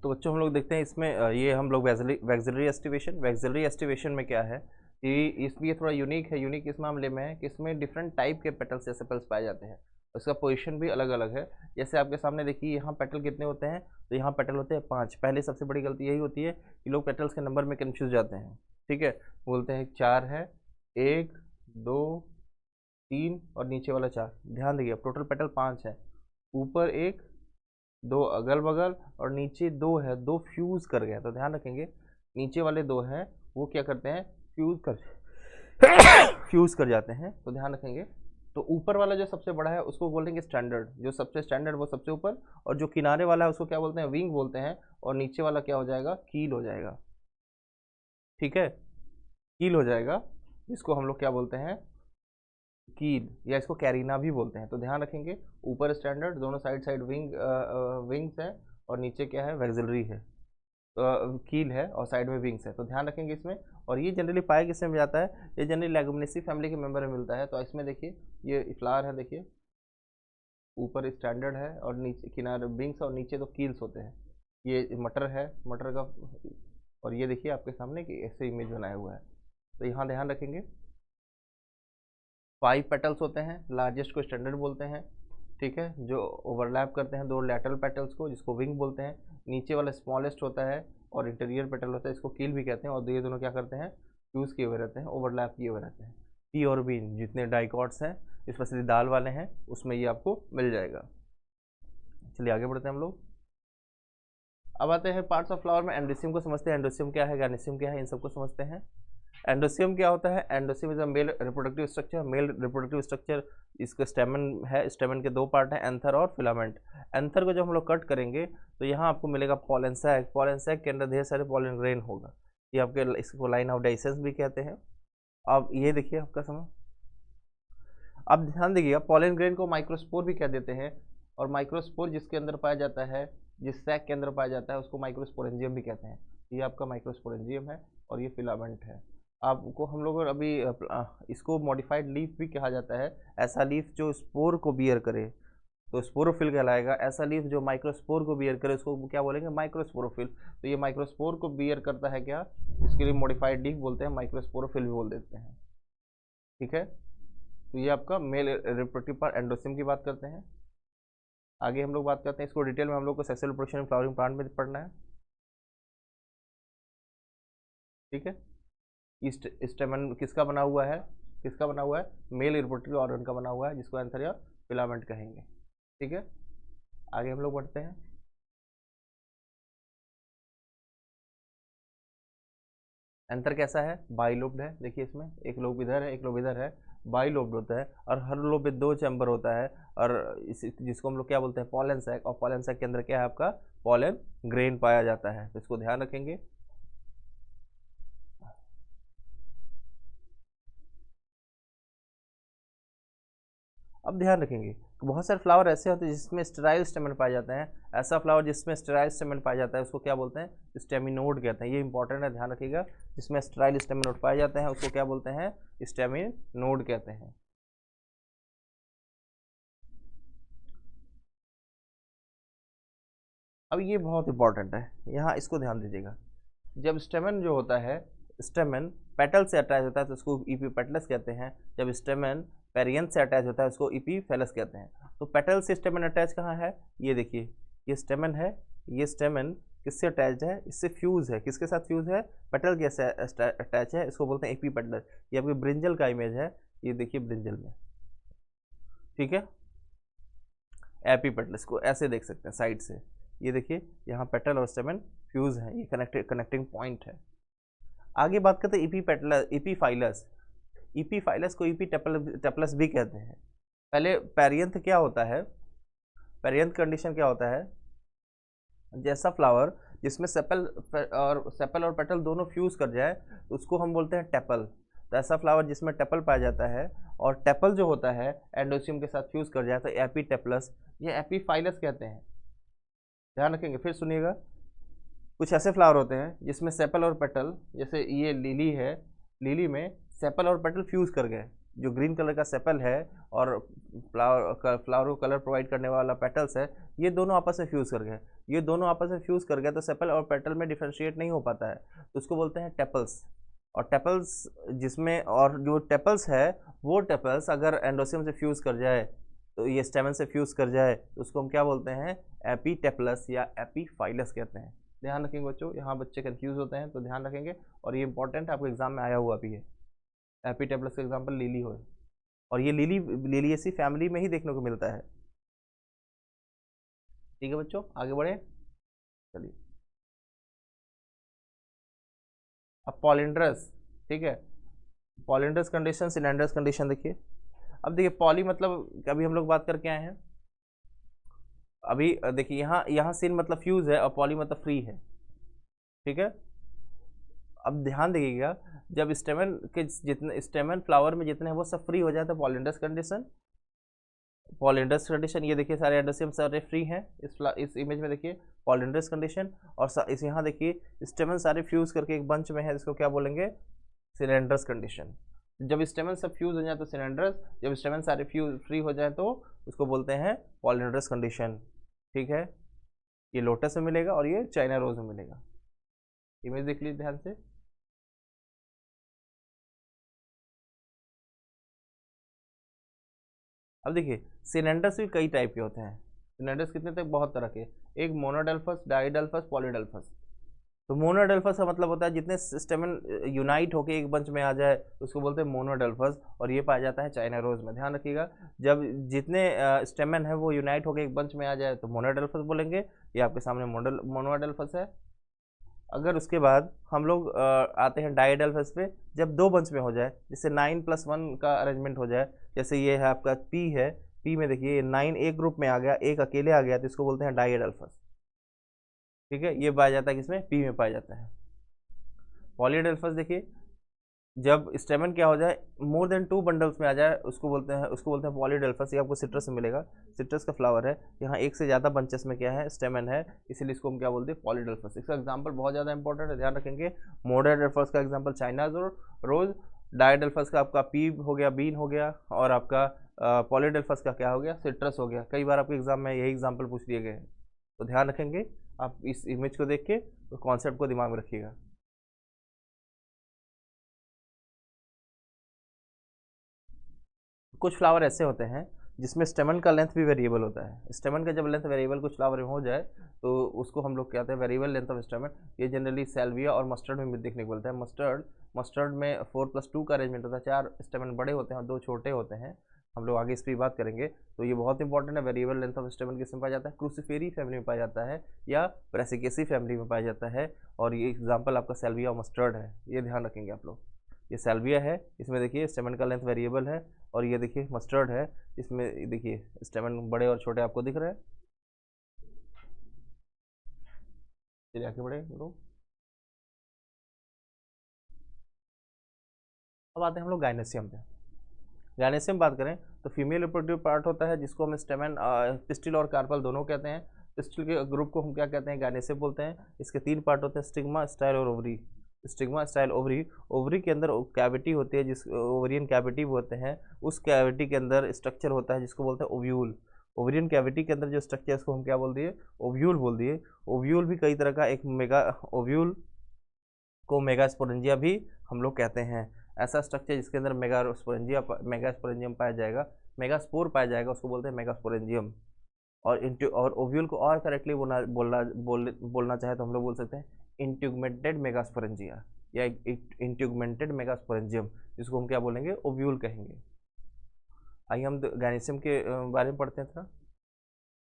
तो बच्चों हम लोग देखते हैं इसमें ये हम लोग वैक्सिलरी एस्टिवेशन में क्या है कि इसमें ये थोड़ा यूनिक है। यूनिक इस मामले में है कि इसमें डिफरेंट टाइप के पेटल्स या सेपल्स पाए जाते हैं। उसका पोजीशन भी अलग अलग है। जैसे आपके सामने देखिए यहाँ पेटल कितने होते हैं, तो यहाँ पेटल होते हैं 5। पहले सबसे बड़ी गलती यही होती है कि लोग पेटल्स के नंबर में कन्फ्यूज जाते हैं। ठीक है, बोलते हैं 4 है, 1 2 3 और नीचे वाला 4। ध्यान देखिए अब टोटल पेटल 5 है। ऊपर 1 2 अगल बगल और नीचे 2 है, 2 फ्यूज कर गए। तो ध्यान रखेंगे नीचे वाले 2 हैं वो क्या करते हैं, फ्यूज कर जाते हैं। तो ध्यान रखेंगे। तो ऊपर वाला जो सबसे बड़ा है उसको बोलेंगे स्टैंडर्ड, जो सबसे स्टैंडर्ड वो सबसे ऊपर, और जो किनारे वाला है उसको क्या बोलते हैं, विंग बोलते हैं। और नीचे वाला क्या हो जाएगा, कील हो जाएगा। ठीक है, कील हो जाएगा, इसको हम लोग क्या बोलते हैं, कील, या इसको कैरिना भी बोलते हैं। तो ध्यान रखेंगे ऊपर स्टैंडर्ड, दोनों साइड साइड विंग्स है, और नीचे क्या है, वैक्सिलरी है, कील है और साइड में विंग्स है। तो ध्यान रखेंगे इसमें। और ये जनरली पाया किसमें में जाता है, ये जनरली लेगुमिनेसी फैमिली के मेंबर में मिलता है। तो इसमें देखिए ये फ्लावर है, देखिए ऊपर स्टैंडर्ड है और नीचे किनारे विंग्स और नीचे तो कील्स होते हैं। ये मटर है, मटर का, और ये देखिए आपके सामने कि ऐसे इमेज बनाया हुआ है। तो यहाँ ध्यान रखेंगे 5 पेटल्स होते हैं, लार्जेस्ट को स्टैंडर्ड बोलते हैं। ठीक है, जो ओवरलैप करते हैं 2 लैटरल पेटल्स को, जिसको विंग बोलते हैं। नीचे वाला स्मॉलेस्ट होता है और इंटीरियर पेटल होता है, इसको कील भी कहते हैं। और ये दोनों क्या करते हैं, फ्यूज किए हुए रहते हैं, ओवरलैप किए हुए रहते हैं। पी और बीन जितने डाइकॉट्स हैं, स्पेशली दाल वाले हैं, उसमें ये आपको मिल जाएगा। चलिए आगे बढ़ते हैं हम लोग। अब आते हैं पार्ट्स ऑफ फ्लावर में एंडोसियम को समझते हैं। एंडोसियम क्या है, गार्निसियम क्या है, इन सबको समझते हैं। एंडोसियम क्या होता है, एंडोसियम is a male reproductive structure. Male reproductive structure, इसका स्टेमन है, स्टेमन के 2 पार्ट हैं, एंथर और फिलामेंट। एंथर को जब हम लोग कट करेंगे तो यहाँ आपको मिलेगा पॉलन सैक। पॉलन सैक के अंदर ढेर सारे पॉलन ग्रेन होगा, ये आपके, इसको लाइन ऑफ डाइसेंस भी कहते हैं। अब ये देखिए आपका समय, अब ध्यान देखिएगा पॉलन ग्रेन को माइक्रोस्पोर भी कह देते हैं। और माइक्रोस्पोर जिसके अंदर पाया जाता है, जिस सैक के अंदर पाया जाता है, उसको माइक्रोस्पोरेंजियम भी कहते हैं। ये आपका माइक्रोस्पोरेंजियम है और ये फिलामेंट है। आपको हम लोग अभी इसको मॉडिफाइड लीफ भी कहा जाता है। ऐसा लीफ जो स्पोर को बियर करे तो स्पोरोफिल कहलाएगा। ऐसा लीफ जो माइक्रोस्पोर को बियर करे उसको क्या बोलेंगे, माइक्रोस्पोरोफिल। तो ये माइक्रोस्पोर को बियर करता है क्या, इसके लिए मॉडिफाइड लीफ बोलते हैं, माइक्रोस्पोरोफिल भी बोल देते हैं। ठीक है, तो ये आपका मेल रिप्रोडक्टिव पार्ट एंडोसियम की बात करते हैं। आगे हम लोग बात करते हैं, इसको डिटेल में हम लोग को सेक्सुअल रिप्रोडक्शन फ्लावरिंग प्लांट में पढ़ना है। ठीक है, स्टेमन किसका बना हुआ है, किसका बना हुआ है, मेल रिप्रोडक्टिव ऑर्गन का बना हुआ है, जिसको एंथर या फिलामेंट कहेंगे। ठीक है, आगे हम लोग बढ़ते हैं। एंथर कैसा है, बाइलोब्ड है। देखिए इसमें एक लोब इधर है, एक लोब इधर है, बाइलोब्ड होता है। और हर लोब में 2 चैम्बर होता है। और जिसको हम लोग क्या बोलते हैं, पॉलन सैक। और पॉलन सैक के अंदर क्या है आपका, पॉलन ग्रेन पाया जाता है। तो इसको ध्यान रखेंगे। अब ध्यान रखेंगे बहुत सारे फ्लावर ऐसे होते हैं जिसमें स्टेराइल स्टेमन पाए जाते हैं। ऐसा फ्लावर जिसमें स्टेराइल स्टेमन पाया जाता है उसको क्या बोलते हैं, स्टेमिनोड कहते हैं। ये इंपॉर्टेंट है, ध्यान रखिएगा। जिसमें स्टेराइल स्टेमिनोड पाए जाते हैं उसको क्या बोलते हैं, स्टेमिनोड कहते हैं। अब ये बहुत इंपॉर्टेंट है, यहाँ इसको ध्यान दीजिएगा। जब स्टेमन जो होता है, स्टेमन पेटल से अटैच होता है तो उसको इपीपेटलस कहते हैं। जब स्टेमन पेरियंथ से अटैच होता है उसको इपीफेलस कहते हैं। तो पेटल से स्टेमन अटैच कहाँ है, ये देखिए ये स्टेमन है। ये स्टेमन किससे अटैच है, इससे फ्यूज है। किसके साथ फ्यूज है, पेटल के साथ अटैच है, इसको बोलते हैं एपीपेटलस। ये आपके ब्रिंजल का इमेज है, ये देखिए ब्रिंजल में। ठीक है, एपीपेटलस को ऐसे देख सकते हैं साइड से। ये देखिए यहाँ पेटल और स्टेमन फ्यूज है, ये कनेक्टिंग पॉइंट है। आगे बात करते हैं इपीफाइलस। इपीफाइलस को इपीटेपलस भी कहते हैं। पहले पेरियंथ क्या होता है, पेरियंथ कंडीशन क्या होता है, जैसा फ्लावर जिसमें सेपल और पेटल दोनों फ्यूज कर जाए तो उसको हम बोलते हैं टेपल। तो ऐसा फ्लावर जिसमें टेपल पाया जाता है और टेपल जो होता है एंडोसियम के साथ फ्यूज कर जाए तो एपीटेपलस, ये एपीफाइलस कहते हैं। ध्यान रखेंगे, फिर सुनिएगा। कुछ ऐसे फ्लावर होते हैं जिसमें सेपल और पेटल, जैसे ये लिली है, लिली में सेपल और पेटल फ्यूज कर गए, जो ग्रीन कलर का सेपल है और फ्लावर को कलर प्रोवाइड करने वाला पेटल्स है, ये दोनों आपस में फ्यूज़ कर गए। ये दोनों आपस में फ्यूज़ कर गए तो सेपल और पेटल में डिफ्रेंशिएट नहीं हो पाता है, तो उसको बोलते हैं टेपल्स। और टेपल्स जिसमें, और जो टेपल्स है वो टेपल्स अगर एंडोसियम से फ्यूज़ कर जाए, तो ये स्टेमन से फ्यूज़ कर जाए, तो उसको हम क्या बोलते हैं, एपीटेपलस या एपीफाइलस कहते हैं। ध्यान रखेंगे बच्चों, यहाँ बच्चे कंफ्यूज होते हैं तो ध्यान रखेंगे, और ये इंपॉर्टेंट है, आपको एग्जाम में आया हुआ भी है। एपीटेपलस का एग्जाम्पल लिली हो, और ये लिलिएसी फैमिली में ही देखने को मिलता है। ठीक है बच्चों, आगे बढ़े, चलिए। अब पॉलिंड्रस, ठीक है, पॉलिंड्रस कंडीशन, सिलेंडर्स कंडीशन देखिए। अब देखिए पॉली मतलब अभी हम लोग बात करके आए हैं, अभी देखिए यहाँ यहाँ सिन मतलब फ्यूज है और पॉली मतलब फ्री है, ठीक है। अब ध्यान देखिएगा, जब स्टेमन के जितने स्टेमन फ्लावर में जितने हैं वो सब फ्री हो जाए तो पॉलिंड्रस कंडीशन। पॉलिंड्रस कंडीशन, ये देखिए सारे एंडोसियम सारे फ्री हैं इस इमेज में, देखिए पॉलिंड्रस कंडीशन। और इस यहाँ देखिए स्टेमन सारे फ्यूज करके एक बंच में है, जिसको क्या बोलेंगे, सिलेंडरस कंडीशन। जब स्टेमन सब फ्यूज हो जाए तो सिलेंडरस, जब स्टेमन सारे फ्री हो जाए तो उसको बोलते हैं पॉलिंड्रस कंडीशन, ठीक है। ये लोटस में मिलेगा और ये चाइना रोज में मिलेगा। इमेज देख लीजिए ध्यान से। अब देखिए सिलेंडर्स भी कई टाइप के होते हैं। सिलेंडर्स कितने तक, बहुत तरह के, एक मोनोडेल्फस, डाइडेल्फस, पॉलीडेल्फस। तो मोनोडेल्फस का मतलब होता है जितने स्टेमन यूनाइट होकर एक बंच में आ जाए उसको बोलते हैं मोनोडेल्फस, और ये पाया जाता है चाइना रोज में। ध्यान रखिएगा, जब जितने स्टेमन है वो यूनाइट होकर एक बंच में आ जाए तो मोनोडेल्फस बोलेंगे। ये आपके सामने मोनोडेल्फस है। अगर उसके बाद हम लोग आते हैं डाइडेल्फस पे, जब दो बंच में हो जाए, जैसे 9+1 का अरेंजमेंट हो जाए, जैसे ये है आपका पी है, पी में देखिए 9 एक ग्रुप में आ गया, एक अकेले आ गया, तो इसको बोलते हैं डाइडेल्फस, ठीक है। ये पाया जाता है किसमें, पी में पाया जाता है। पॉलीडेल्फस देखिए, जब स्टेमन क्या हो जाए, मोर देन 2 बंडल्स में आ जाए, उसको बोलते हैं पॉलीडेल्फस। ये आपको सिट्रस में मिलेगा, सिट्रस का फ्लावर है, यहाँ एक से ज़्यादा बंचेस में क्या है, स्टेमन है, इसीलिए इसको हम क्या बोलते हैं, पॉलीडेल्फस। इसका एग्जांपल बहुत ज़्यादा इंपॉर्टेंट है, ध्यान रखेंगे। मोनोडेल्फस का एग्जांपल चाइना रोज, डाइडेल्फस का आपका पी हो गया, बीन हो गया, और आपका पॉलीडेल्फस का क्या हो गया, सिट्रस हो गया। कई बार आपके एग्जाम में यही एग्जाम्पल पूछ दिए गए हैं, तो ध्यान रखेंगे आप इस इमेज को देख के, तो कॉन्सेप्ट को दिमाग में रखिएगा। कुछ फ्लावर ऐसे होते हैं जिसमें स्टेमन का लेंथ भी वेरिएबल होता है। स्टेमन का जब लेंथ वेरिएबल कुछ फ्लावर में हो जाए तो उसको हम लोग कहते हैं वेरिएबल लेंथ ऑफ स्टेमन। ये जनरली सैल्विया और मस्टर्ड में भी देखने को मिलता है। मस्टर्ड में 4+2 का अरेंजमेंट होता है, 4 स्टेमन बड़े होते हैं और 2 छोटे होते हैं। हम लोग आगे इस पर बात करेंगे, तो ये बहुत इंपॉर्टेंट है। वेरिएबल लेंथ ऑफ स्टेमन किस में पाया जाता है, क्रूसिफेरी फैमिली में पाया जाता है या ब्रासिकेसी फैमिली में पाया जाता है। और ये एग्जाम्पल आपका सैल्विया और मस्टर्ड है, ये ध्यान रखेंगे आप लोग। ये सैल्विया है, इसमें देखिए स्टेमन का लेंथ वेरिएबल है, और ये देखिए मस्टर्ड है, इसमें देखिए स्टेमन बड़े और छोटे आपको दिख रहे हैं। चलिए आगे बढ़े लोग। अब आते हैं हम लोग गाइनेसियम पे। गाइनेसियम बात करें तो फीमेल रिप्रोडक्टिव पार्ट होता है, जिसको हम स्टेमन पिस्टिल और कार्पल दोनों कहते हैं। पिस्टिल के ग्रुप को हम क्या कहते हैं, गाइनेसियम बोलते हैं। इसके 3 पार्ट होते हैं, स्टिग्मा, स्टाइल और ovary. Stigma, style, ovary. Ovary के अंदर कैविटी होती है, जिस ओवरियन कैविटी होते हैं, उस कैविटी के अंदर स्ट्रक्चर होता है जिसको बोलते हैं ओव्यूल। ओवरियन कैविटी के अंदर जो स्ट्रक्चर है उसको हम क्या बोल दिए, ओव्यूल बोल दिए। ओव्यूल भी कई तरह का, एक मेगा ओव्यूल को मेगास्पोरेंजिया भी हम लोग कहते हैं। ऐसा स्ट्रक्चर जिसके अंदर मेगास्पोरेंजियम पाया जाएगा, मेगास्पोर पाया जाएगा, उसको बोलते हैं मेगास्पोरेंजियम। और ओव्यूल को और करेक्टली बोलना चाहे तो हम लोग बोल सकते हैं इंट्यूगमेंटेड मेगास्पोरेंजिया या इंट्यूगमेंटेड मेगास्पोरेंजियम, जिसको हम क्या बोलेंगे, ओव्यूल कहेंगे। आइए हम गाइनेसियम के बारे में पढ़ते हैं थोड़ा।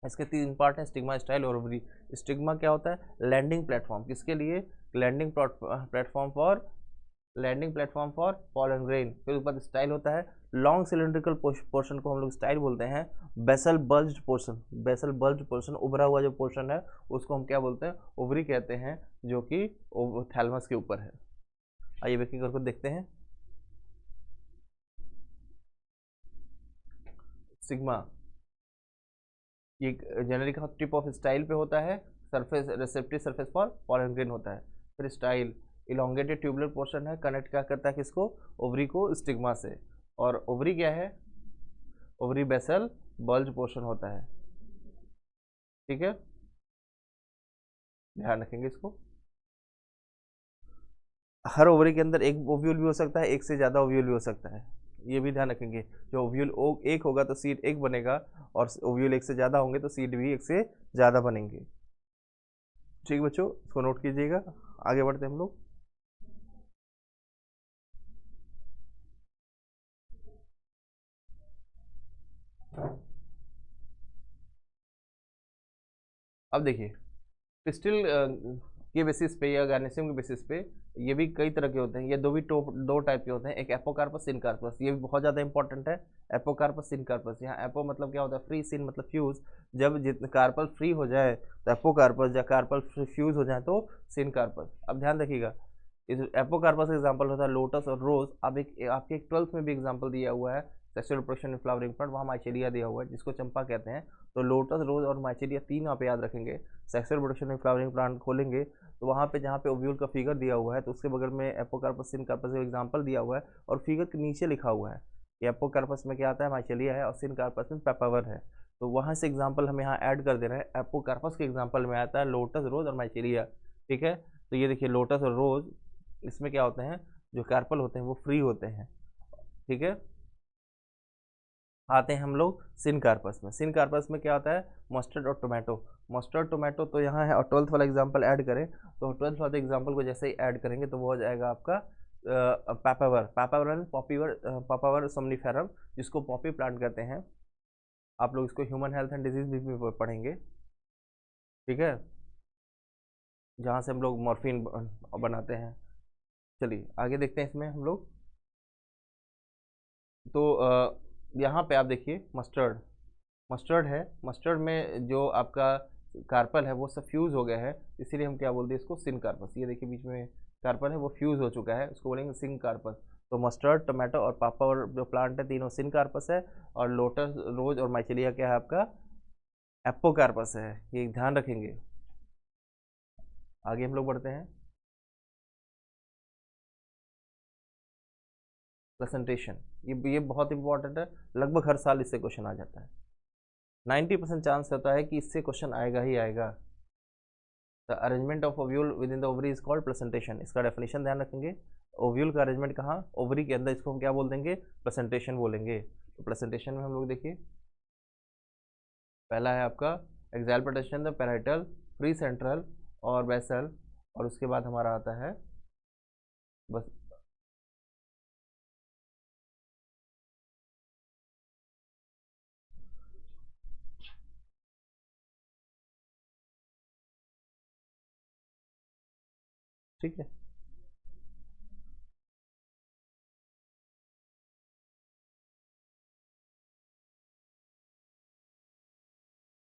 इसके 3 पार्ट हैं, स्टिग्मा, स्टाइल और ओवरी। स्टिग्मा क्या होता है, लैंडिंग प्लेटफॉर्म, किसके लिए, landing platform for pollen grain. फिर ऊपर स्टाइल होता है, लॉन्ग सिलेंड्रिकल पोर्शन को हम लोग स्टाइल बोलते हैं। बेसल बल्ज्ड पोर्शन, उभरा हुआ जो पोर्शन है उसको हम क्या बोलते हैं, ओवरी कहते हैं, जो कि थैलमस के ऊपर है। आइए एक करके देखते हैं। सिग्मा ये जनरली का टिप ऑफ स्टाइल पे होता है, surface receptive surface for pollen grain होता है। फिर स्टाइल इलोंगेटेड ट्यूबुलर पोर्शन है, कनेक्ट क्या करता है किसको, ओवरी को स्टिग्मा से। और ओवरी क्या है, ओवरी बेसल बल्ज पोर्शन होता है, ठीक है, ध्यान रखेंगे इसको। हर ओवरी के अंदर एक ओव्यूल भी हो सकता है, एक से ज़्यादा ओव्यूल भी हो सकता है, ये भी ध्यान रखेंगे। जो ओव्यूल एक होगा तो सीड एक बनेगा, और ओव्यूल एक से ज़्यादा होंगे तो सीड भी एक से ज़्यादा बनेंगे। ठीक बच्चों, इसको नोट कीजिएगा। आगे बढ़ते हैं हम लोग। अब देखिए, पिस्टिल के बेसिस पे या गार्नेसियम के बेसिस पे ये भी कई तरह के होते हैं। ये दो टाइप के होते हैं, एक एपोकार्पस, सिनकार्पस। ये भी बहुत ज़्यादा इंपॉर्टेंट है, एपोकार्पस सिनकार्पस। यहाँ एपो मतलब क्या होता है, फ्री, सिन मतलब फ्यूज। जब जितने कार्पल फ्री हो जाए तो एपोकार्पस, या कार्पल फ्यूज हो जाए तो सिनकार्पस। अब ध्यान रखिएगा, इस एपोकार्पस का एग्जाम्पल होता है लोटस और रोज। अब आपके एक 12th में भी एग्जाम्पल दिया हुआ है, sexual reproduction in flowering plant, वहाँ माइचेलिया दिया हुआ है जिसको चंपा कहते हैं। तो लोटस, रोज और माइचेलिया तीन यहाँ पे याद रखेंगे। Sexual reproduction in flowering plant खोलेंगे तो वहाँ पे जहाँ पे ओव्यूल का फिगर दिया हुआ है तो उसके बगल में एपोकार्पस, सिनकार्पस का एग्जाम्पल दिया हुआ है, और फिगर के नीचे लिखा हुआ है कि एपोकार्पस में क्या आता है, माइचेलिया है, और सिनकार्पस में पेपावर है। तो वहाँ से एग्जाम्पल हम यहाँ ऐड कर दे रहे हैं। एपोकार्पस के एग्जाम्पल में आता है लोटस, रोज और माइचेलिया, ठीक है। तो ये देखिए लोटस और रोज, इसमें क्या होते हैं, जो कार्पल होते हैं वो फ्री होते हैं, ठीक है। आते हैं हम लोग सिनकार्पस में। सिनकार्पस में क्या होता है, मस्टर्ड और टोमेटो। मस्टर्ड, टोमेटो तो यहाँ है, और 12th वाला एग्जाम्पल ऐड करें तो 12th वाले एग्जाम्पल को जैसे ही ऐड करेंगे तो वो हो जाएगा आपका पैपावर। पैपावर पॉपीवर, पापावर सोमनिफेरम, जिसको पॉपी प्लांट कहते हैं। आप लोग इसको ह्यूमन हेल्थ एंड डिजीज भी पढ़ेंगे, ठीक है, जहाँ से हम लोग मॉर्फिन बनाते हैं। चलिए आगे देखते हैं इसमें हम लोग। तो यहाँ पे आप देखिए मस्टर्ड, मस्टर्ड है। मस्टर्ड में जो आपका कार्पल है वो सब फ्यूज हो गया है, इसीलिए हम क्या बोलते हैं इसको, सिन कार्पस। ये देखिए बीच में कार्पल है वो फ्यूज हो चुका है, उसको बोलेंगे सिन कार्पस। तो मस्टर्ड, टोमेटो और पापा और जो प्लांट है तीनों सिन कार्पस है, और लोटस, रोज और माइचेलिया क्या है आपका, एप्पोकार्पस है। ये ध्यान रखेंगे। आगे हम लोग बढ़ते हैं। प्रेजेंटेशन, ये बहुत इंपॉर्टेंट है, लगभग हर साल इससे क्वेश्चन आ जाता है। 90% चांस रहता है कि इससे क्वेश्चन आएगा ही आएगा। The arrangement of ovule with in the ovary is called presentation. इसका डेफिनेशन ध्यान रखेंगे। ओव्यूल का अरेंजमेंट कहाँ, ओवरी के अंदर, इसको हम क्या बोल देंगे, प्रेजेंटेशन बोलेंगे। तो प्रेजेंटेशन में हम लोग देखिए, पहला है आपका XL presentation, the parietal, free central और बेसल, और उसके बाद हमारा आता है बस। ठीक है,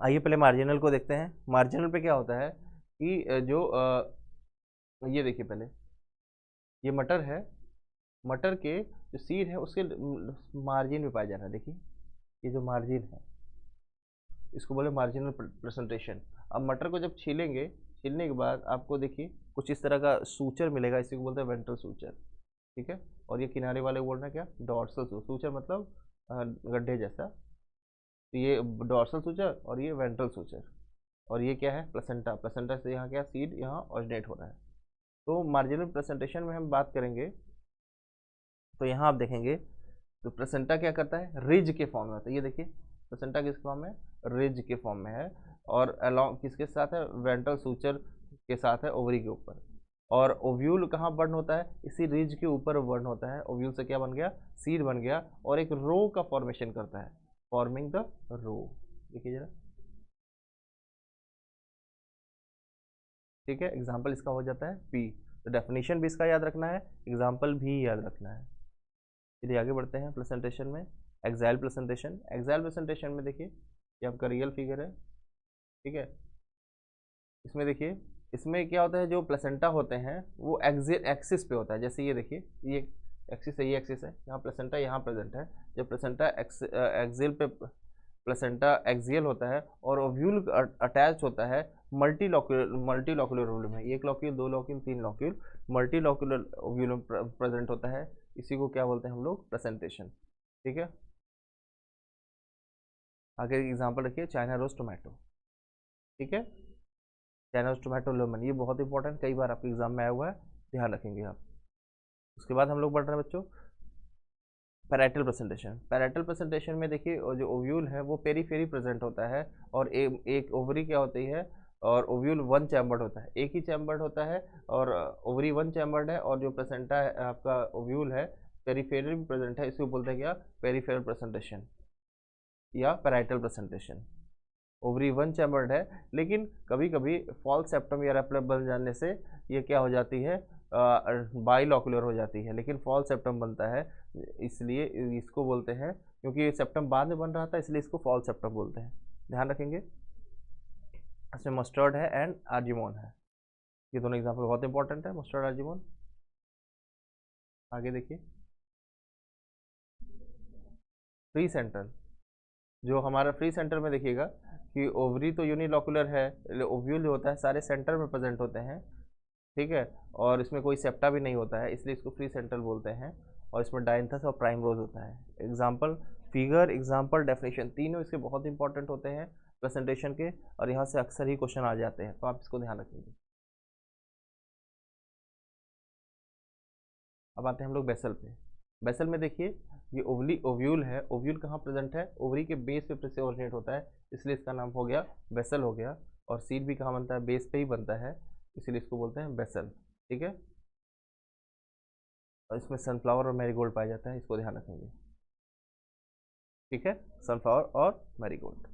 आइए पहले मार्जिनल को देखते हैं। मार्जिनल पे क्या होता है कि ये देखिए पहले, ये मटर है, मटर के जो सीड है उसके मार्जिन में पाया जा रहा है। देखिए ये जो मार्जिन है इसको बोले मार्जिनल प्रेजेंटेशन। अब मटर को जब छीलेंगे, छीलने के बाद आपको देखिए कुछ इस तरह का सूचर मिलेगा, इसी को बोलते हैं वेंट्रल सूचर, ठीक है। और ये किनारे वाले को बोलना है क्या, डॉर्सल सूचर, मतलब गड्ढे जैसा। तो ये डॉर्सल सूचर और ये वेंट्रल सूचर, और ये क्या है, प्लेसेंटा। प्लेसेंटा से यहाँ क्या, सीड यहाँ ऑरिजिनेट हो रहा है। तो मार्जिनल प्रेजेंटेशन में हम बात करेंगे तो यहाँ आप देखेंगे तो प्लेसेंटा क्या करता है, रिज के फॉर्म में होता है। ये देखिए प्लेसेंटा किस फॉर्म में, रिज के फॉर्म में है, और अलोंग किसके साथ है, वेंट्रल सूचर के साथ है, ओवरी के ऊपर। और ओव्यूल कहाँ बर्न होता है, इसी रिज के ऊपर बर्न होता है। ओव्यूल से क्या बन गया, सीड बन गया, और एक रो का फॉर्मेशन करता है, फॉर्मिंग द रो। देखिए जरा, ठीक है, एग्जाम्पल इसका हो जाता है पी। तो डेफिनेशन भी इसका याद रखना है, एग्जाम्पल भी याद रखना है। चलिए आगे बढ़ते हैं प्रेजेंटेशन में। एक्साइल प्रेजेंटेशन, एक्साइल प्रेजेंटेशन में देखिए ये आपका रियल फिगर है, ठीक है। इसमें देखिए, इसमें क्या होता है, जो प्लेसेंटा होते हैं वो एक्सिस पे होता है। जैसे ये देखिए, ये एक्सिस है, ये एक्सिस है, यहाँ प्लेसेंटा यहाँ प्रेजेंट है। जब प्लेसेंटा एक्सियल पे, प्लेसेंटा एक्सियल होता है और ओव्यूल अटैच होता है मल्टीलॉक्यूलर ओव्यूल में, एक लॉक्यूल, दो लॉक्यूल, तीन लॉक्यूल, मल्टीलॉक्यूलर ओव्यूल में प्रेजेंट होता है। इसी को क्या बोलते हैं हम लोग, प्रेजेंटेशन। ठीक है, आगे एग्जाम्पल रखिए चाइना रोज टोमेटो। ठीक है, चाइना रोज टोमेटो लेमन, ये बहुत इंपॉर्टेंट, कई बार आपके एग्जाम में आया हुआ है, ध्यान रखेंगे आप। उसके बाद हम लोग बढ़ रहे हैं बच्चों पैराइटल प्रेजेंटेशन। पैराइटल प्रेजेंटेशन में देखिए जो ओव्यूल है वो पेरीफेरी प्रेजेंट होता है, और एक ओवरी क्या होती है, और ओव्यूल वन चैम्बर्ड होता है, एक ही चैम्बर्ड होता है, और ओवरी वन चैम्बर्ड है, और जो प्रेजेंटा है आपका ओव्यूल है पेरीफेरल भी प्रेजेंट है, इसको बोलते हैं क्या, पेरीफेरल प्रेजेंटेशन या parietal presentation. Ovary one chambered है, लेकिन कभी कभी फॉल्स सेप्टम या रेप्लम बन जाने से ये क्या हो जाती है, बाइलॉकुलर हो जाती है, लेकिन फॉल्स सेप्टम बनता है, इसलिए इसको बोलते हैं, क्योंकि ये सेप्टम बाद में बन रहा था इसलिए इसको फॉल्स सेप्टम बोलते हैं, ध्यान रखेंगे। इसमें मस्टर्ड है एंड आर्जिमोन है, ये दोनों एग्जाम्पल बहुत इंपॉर्टेंट है, मस्टर्ड आर्जिमोन। आगे देखिए फ्री सेंटर, जो हमारा फ्री सेंटर में देखिएगा कि ओवरी तो यूनिलॉकुलर है, ओव्यूल जो होता है सारे सेंटर में प्रेजेंट होते हैं, ठीक है, और इसमें कोई सेप्टा भी नहीं होता है, इसलिए इसको फ्री सेंटर बोलते हैं, और इसमें डायंथस और प्राइमरोज होता है। एग्जाम्पल फिगर, एग्जाम्पल, डेफिनेशन, तीनों इसके बहुत इंपॉर्टेंट होते हैं प्रेजेंटेशन के, और यहाँ से अक्सर ही क्वेश्चन आ जाते हैं, तो आप इसको ध्यान रखेंगे। अब आते हैं हम लोग बेसल पे। बेसल में देखिए ये ओवली ओव्यूल है, ओव्यूल कहाँ प्रेजेंट है, ओवरी के बेस पे से ओरिजिनेट होता है, इसलिए इसका नाम हो गया बेसल हो गया, और सीड भी कहाँ बनता है, बेस पे ही बनता है, इसीलिए इसको बोलते हैं बेसल। ठीक है, और इसमें सनफ्लावर और मैरीगोल्ड पाया जाता है, इसको ध्यान रखेंगे। ठीक है, सनफ्लावर और मैरीगोल्ड।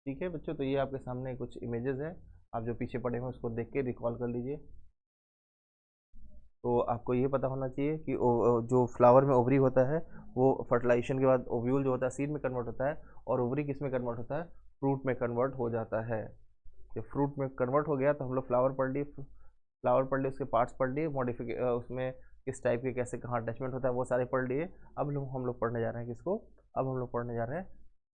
ठीक है बच्चों, तो ये आपके सामने कुछ इमेजेस है, आप जो पीछे पड़े हैं उसको देख के रिकॉल कर लीजिए। तो आपको ये पता होना चाहिए कि जो फ्लावर में ओवरी होता है वो फर्टिलाइजेशन के बाद ओव्यूल जो होता है सीड में कन्वर्ट होता है, और ओवरी किस में कन्वर्ट होता है, फ्रूट में कन्वर्ट हो जाता है। जब फ्रूट में कन्वर्ट हो गया तो हम लोग फ्लावर पढ़ लिए, फ्लावर पढ़ लिए, उसके पार्ट्स पढ़ लिए, उसमें किस टाइप के कैसे कहाँ अटैचमेंट होता है वो सारे पढ़ लिए। अब हम लोग पढ़ने जा रहे हैं किसको, अब हम लोग पढ़ने जा रहे हैं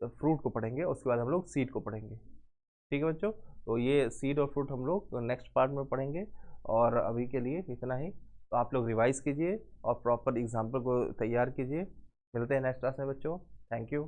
तो फ्रूट को पढ़ेंगे, उसके बाद हम लोग सीड को पढ़ेंगे। ठीक है बच्चों, तो ये सीड और फ्रूट हम लोग नेक्स्ट पार्ट में पढ़ेंगे, और अभी के लिए इतना ही। तो आप लोग रिवाइज कीजिए और प्रॉपर एग्जाम्पल को तैयार कीजिए। मिलते हैं नेक्स्ट क्लास में बच्चों, थैंक यू।